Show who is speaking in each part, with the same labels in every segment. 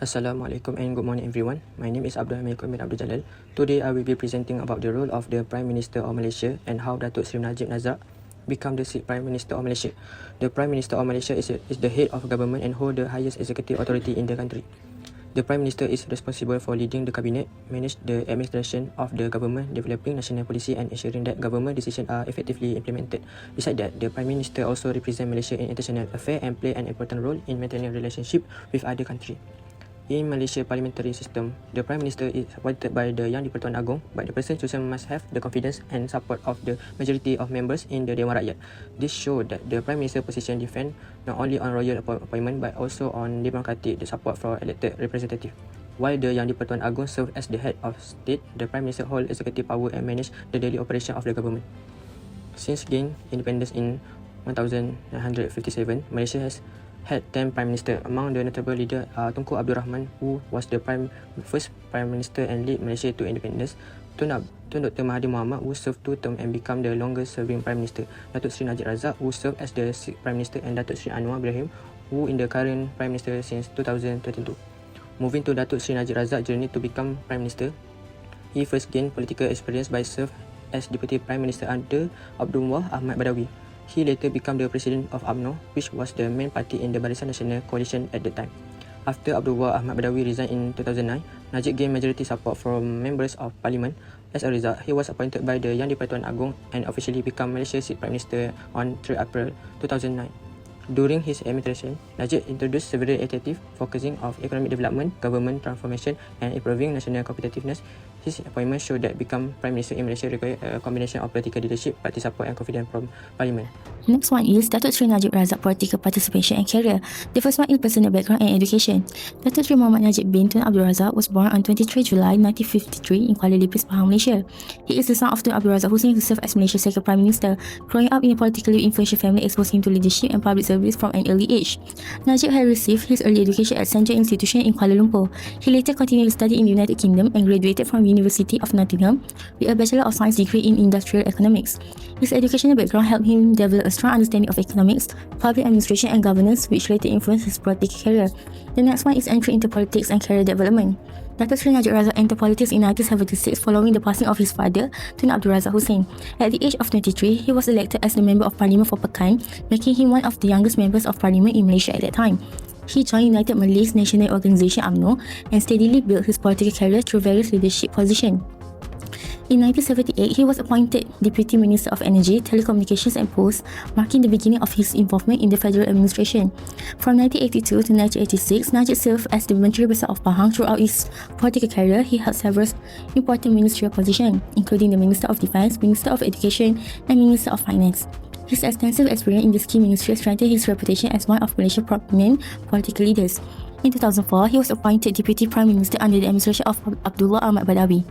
Speaker 1: Assalamualaikum and good morning everyone. My name is Abdul Jalal. Today I will be presenting about the role of the Prime Minister of Malaysia and how Datuk Seri Najib Razak become the 6th Prime Minister of Malaysia. The Prime Minister of Malaysia is the head of government and hold the highest executive authority in the country. The Prime Minister is responsible for leading the cabinet, manage the administration of the government, developing national policy and ensuring that government decisions are effectively implemented. Besides that, the Prime Minister also represents Malaysia in international affairs and play an important role in maintaining relationship with other countries. In Malaysia parliamentary system, the Prime Minister is appointed by the Yang di-Pertuan Agong, but the person chosen must have the confidence and support of the majority of members in the Dewan Rakyat. This shows that the Prime Minister position depend not only on royal appointment but also on democratic support from elected representative. While the Yang di-Pertuan Agong serve as the head of state, the Prime Minister hold executive power and manage the daily operation of the government. Since gain independence in 1957, Malaysia has had 10 Prime Minister. Among the notable leader are Tunku Abdul Rahman, who was the first Prime Minister and lead Malaysia to independence. Tun Dr. Mahathir Mohamad, who served 2 terms and become the longest serving Prime Minister. Datuk Seri Najib Razak, who served as the 6th Prime Minister, and Datuk Seri ANUAR, who is the current Prime Minister since 2022. Moving to Datuk Seri Najib Razak journey to become Prime Minister, he first gained political experience by serve as Deputy Prime Minister under Abdullah Ahmad Badawi. He later became the president of UMNO, which was the main party in the Barisan Nasional Coalition at the time. After Abdullah Ahmad Badawi resigned in 2009, Najib gained majority support from members of parliament. As a result, he was appointed by the Yang di-Pertuan Agong and officially became Malaysia's 6th Prime Minister on 3 April 2009. During his administration, Najib introduced several initiatives focusing on economic development, government transformation and improving national competitiveness. His appointment showed that become Prime Minister in Malaysia require a combination of political leadership, party support and confidence from Parliament.
Speaker 2: Next one is Datuk Seri Najib Razak political participation and career. The first one is personal background and education. Datuk Seri Muhammad Najib bin Tun Abdul Razak was born on 23 July 1953 in Kuala Lumpur, Pahang, Malaysia. He is the son of Tun Abdul Razak Hussein, who served as Malaysia's second Prime Minister. Growing up in a politically influential family exposed him to leadership and public service from an early age. Najib had received his early education at Central Institution in Kuala Lumpur. He later continued to study in the United Kingdom and graduated from University of Nottingham with a Bachelor of Science degree in Industrial Economics. His educational background helped him develop a strong understanding of economics, public administration and governance, which later influenced his political career. The next one is entry into politics and career development. Datuk Seri Najib Razak entered politics in 1976 following the passing of his father, Tun Abdul Razak Hussein. At the age of 23, he was elected as the Member of Parliament for Pekan, making him one of the youngest members of Parliament in Malaysia at that time. He joined United Malays National Organisation UMNO and steadily built his political career through various leadership positions. In 1978, he was appointed Deputy Minister of Energy, Telecommunications and Posts, marking the beginning of his involvement in the federal administration. From 1982 to 1986, Najib served as the Menteri Besar of Pahang. Throughout his political career, he held several important ministerial positions, including the Minister of Defence, Minister of Education and Minister of Finance. His extensive experience in this key ministry strengthened his reputation as one of Malaysia's prominent political leaders. In 2004, he was appointed Deputy Prime Minister under the administration of Abdullah Ahmad Badawi.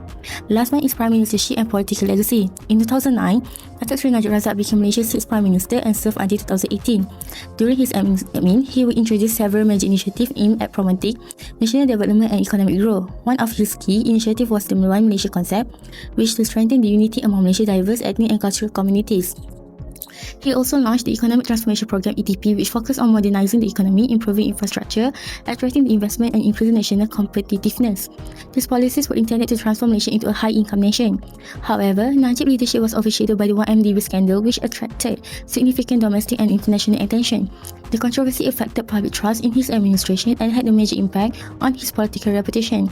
Speaker 2: Last one is Prime Ministership and Political Legacy. In 2009, Datuk Seri Najib Razak became Malaysia's 6th Prime Minister and served until 2018. During his admin, he will introduce several major initiatives aimed at promoting national development and economic growth. One of his key initiatives was the One Malaysia concept, which to strengthen the unity among Malaysia's diverse ethnic and cultural communities. He also launched the Economic Transformation Program (ETP), which focused on modernizing the economy, improving infrastructure, attracting the investment and increasing national competitiveness. These policies were intended to transform Malaysia into a high-income nation. However, Najib's leadership was overshadowed by the 1MDB scandal, which attracted significant domestic and international attention. The controversy affected public trust in his administration and had a major impact on his political reputation.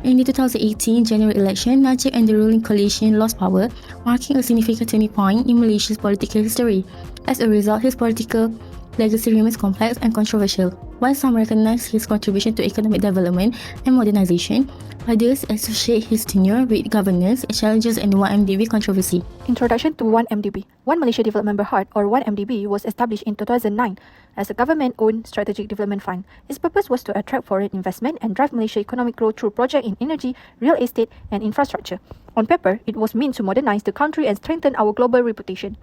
Speaker 2: In the 2018 general election, Najib and the ruling coalition lost power, marking a significant turning point in Malaysia's political history. As a result, his political legacy remains complex and controversial. While some recognize his contribution to economic development and modernization, others associate his tenure with governance, challenges and the 1MDB controversy.
Speaker 3: Introduction to 1MDB. One Malaysia Development Berhad, or 1MDB, was established in 2009 as a government-owned strategic development fund. Its purpose was to attract foreign investment and drive Malaysia's economic growth through projects in energy, real estate and infrastructure. On paper, it was meant to modernize the country and strengthen our global reputation.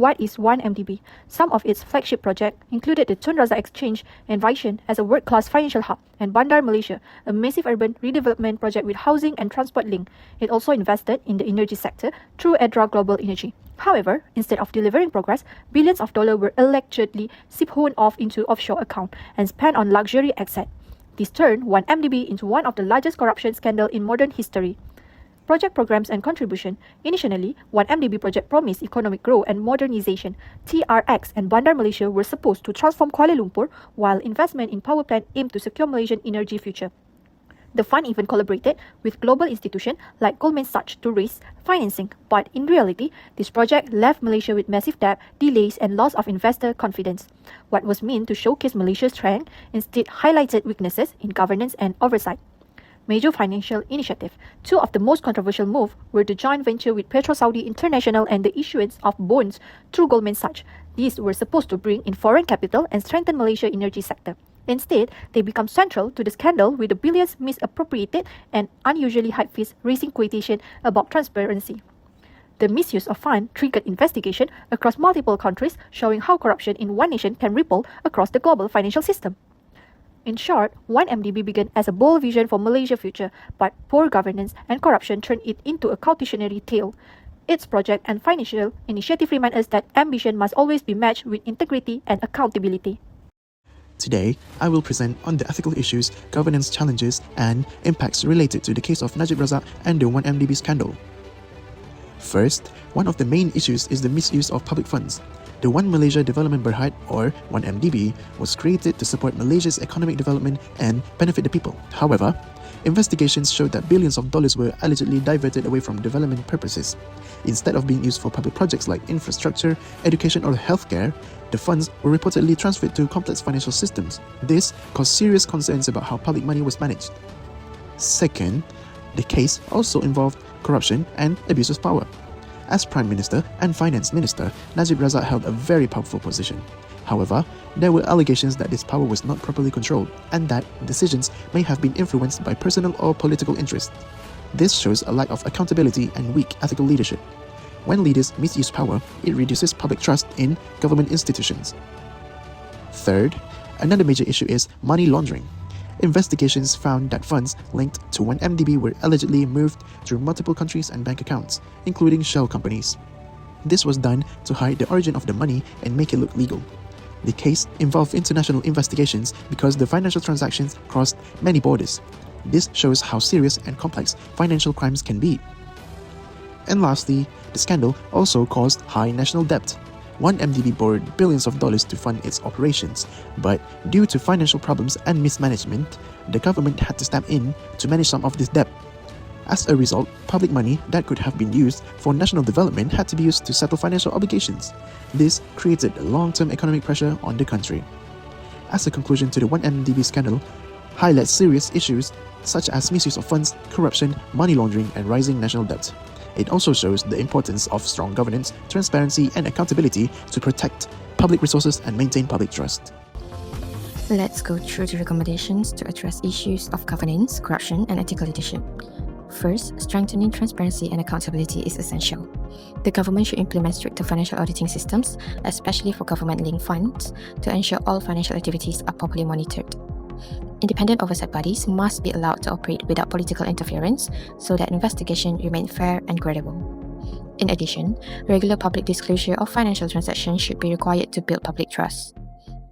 Speaker 3: What is 1MDB? Some of its flagship projects included the Tun Razak Exchange and Vishen as a world-class financial hub, and Bandar Malaysia, a massive urban redevelopment project with housing and transport link. It also invested in the energy sector through ADRA Global Energy. However, instead of delivering progress, billions of dollars were allegedly siphoned off into offshore accounts and spent on luxury assets. This turned 1MDB into one of the largest corruption scandals in modern history. Project programs and contribution. Initially, 1MDB project promised economic growth and modernization. TRX and Bandar Malaysia were supposed to transform Kuala Lumpur, while investment in power plant aimed to secure Malaysian energy future. The fund even collaborated with global institutions like Goldman Sachs to raise financing, but in reality, this project left Malaysia with massive debt, delays and loss of investor confidence. What was meant to showcase Malaysia's strength instead highlighted weaknesses in governance and oversight. Major financial initiative. Two of the most controversial moves were the joint venture with Petro Saudi International and the issuance of bonds through Goldman Sachs. These were supposed to bring in foreign capital and strengthen Malaysia's energy sector. Instead, they become central to the scandal with the billions misappropriated and unusually high fees raising quotation about transparency. The misuse of funds triggered investigation across multiple countries, showing how corruption in one nation can ripple across the global financial system. In short, 1MDB began as a bold vision for Malaysia's future, but poor governance and corruption turned it into a cautionary tale. Its project and financial initiative remind us that ambition must always be matched with integrity and accountability.
Speaker 4: Today, I will present on the ethical issues, governance challenges, and impacts related to the case of Najib Razak and the 1MDB scandal. First, one of the main issues is the misuse of public funds. The One Malaysia Development Berhad, or 1MDB, was created to support Malaysia's economic development and benefit the people. However, investigations showed that billions of dollars were allegedly diverted away from development purposes. Instead of being used for public projects like infrastructure, education, or healthcare, the funds were reportedly transferred to complex financial systems. This caused serious concerns about how public money was managed. Second, the case also involved corruption and abuse of power. As Prime Minister and Finance Minister, Najib Razak held a very powerful position. However, there were allegations that this power was not properly controlled and that decisions may have been influenced by personal or political interests. This shows a lack of accountability and weak ethical leadership. When leaders misuse power, it reduces public trust in government institutions. Third, another major issue is money laundering. Investigations found that funds linked to 1MDB were allegedly moved through multiple countries and bank accounts, including shell companies. This was done to hide the origin of the money and make it look legal. The case involved international investigations because the financial transactions crossed many borders. This shows how serious and complex financial crimes can be. And lastly, the scandal also caused high national debt. 1MDB borrowed billions of dollars to fund its operations, but due to financial problems and mismanagement, the government had to step in to manage some of this debt. As a result, public money that could have been used for national development had to be used to settle financial obligations. This created long-term economic pressure on the country. As a conclusion to the 1MDB scandal, highlights serious issues such as misuse of funds, corruption, money laundering, and rising national debt. It also shows the importance of strong governance, transparency, and accountability to protect public resources and maintain public trust.
Speaker 2: Let's go through the recommendations to address issues of governance, corruption, and ethical leadership. First, strengthening transparency and accountability is essential. The government should implement stricter financial auditing systems, especially for government-linked funds, to ensure all financial activities are properly monitored. Independent oversight bodies must be allowed to operate without political interference so that investigation remain fair and credible. In addition, regular public disclosure of financial transactions should be required to build public trust.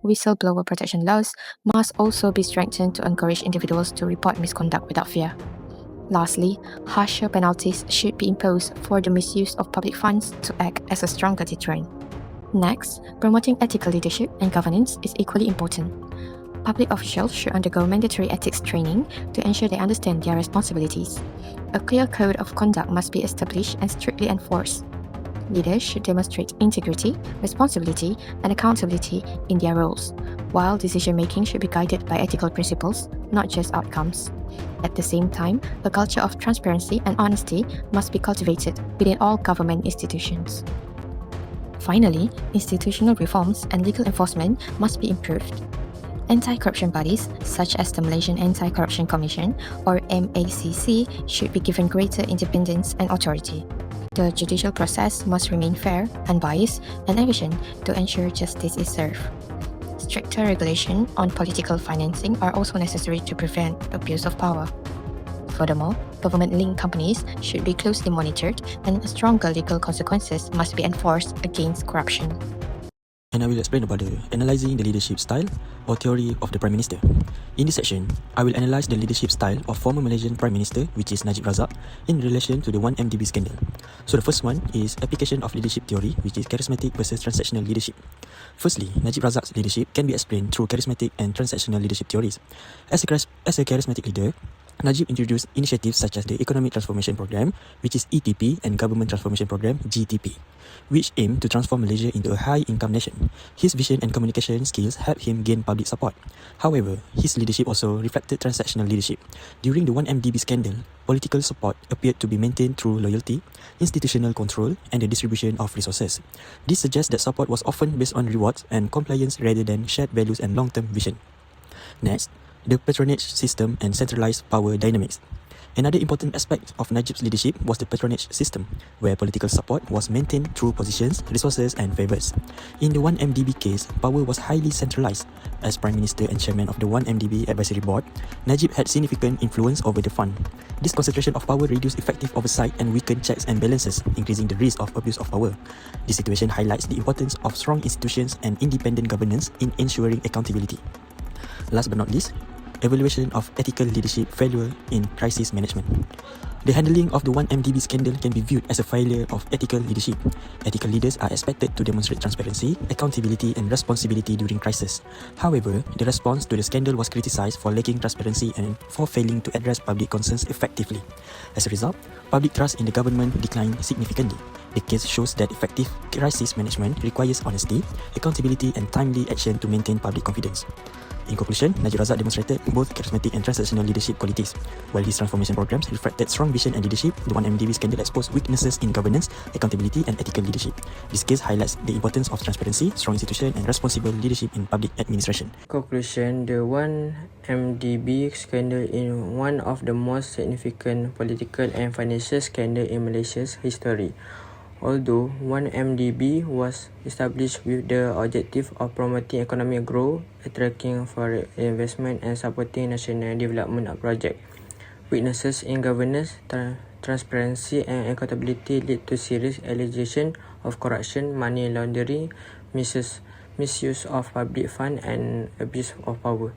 Speaker 2: Whistleblower protection laws must also be strengthened to encourage individuals to report misconduct without fear. Lastly, harsher penalties should be imposed for the misuse of public funds to act as a stronger deterrent. Next, promoting ethical leadership and governance is equally important. Public officials should undergo mandatory ethics training to ensure they understand their responsibilities. A clear code of conduct must be established and strictly enforced. Leaders should demonstrate integrity, responsibility, and accountability in their roles, while decision-making should be guided by ethical principles, not just outcomes. At the same time, a culture of transparency and honesty must be cultivated within all government institutions. Finally, institutional reforms and legal enforcement must be improved. Anti-corruption bodies, such as the Malaysian Anti-Corruption Commission, or MACC, should be given greater independence and authority. The judicial process must remain fair, unbiased, and efficient to ensure justice is served. Stricter regulation on political financing are also necessary to prevent abuse of power. Furthermore, government-linked companies should be closely monitored and stronger legal consequences must be enforced against corruption.
Speaker 5: and I will explain about analyzing the leadership style or theory of the Prime Minister. In this section, I will analyse the leadership style of former Malaysian Prime Minister, which is Najib Razak, in relation to the 1MDB scandal. So the first one is application of leadership theory, which is charismatic versus transactional leadership. Firstly, Najib Razak's leadership can be explained through charismatic and transactional leadership theories. As a charismatic leader, Najib introduced initiatives such as the Economic Transformation Program, which is ETP, and Government Transformation Program, GTP, which aim to transform Malaysia into a high-income nation. His vision and communication skills helped him gain public support. However, his leadership also reflected transactional leadership. During the 1MDB scandal, political support appeared to be maintained through loyalty, institutional control, and the distribution of resources. This suggests that support was often based on rewards and compliance rather than shared values and long-term vision. Next, the patronage system and centralized power dynamics. Another important aspect of Najib's leadership was the patronage system, where political support was maintained through positions, resources, and favours. In the 1MDB case, power was highly centralized. As Prime Minister and Chairman of the 1MDB Advisory Board, Najib had significant influence over the fund. This concentration of power reduced effective oversight and weakened checks and balances, increasing the risk of abuse of power. This situation highlights the importance of strong institutions and independent governance in ensuring accountability. Last but not least, evaluation of ethical leadership failure in crisis management. The handling of the 1MDB scandal can be viewed as a failure of ethical leadership. Ethical leaders are expected to demonstrate transparency, accountability, and responsibility during crisis. However, the response to the scandal was criticized for lacking transparency and for failing to address public concerns effectively. As a result, public trust in the government declined significantly. The case shows that effective crisis management requires honesty, accountability, and timely action to maintain public confidence. In conclusion, Najib Razak demonstrated both charismatic and transactional leadership qualities. While his transformation programs reflected strong vision and leadership, the 1MDB scandal exposed weaknesses in governance, accountability, and ethical leadership. This case highlights the importance of transparency, strong institution, and responsible leadership in public administration.
Speaker 1: Conclusion, the 1MDB scandal is one of the most significant political and financial scandals in Malaysia's history. Although 1MDB was established with the objective of promoting economic growth, attracting foreign investment, and supporting national development projects, weaknesses in governance, transparency, and accountability lead to serious allegations of corruption, money laundering, misuse of public funds, and abuse of power.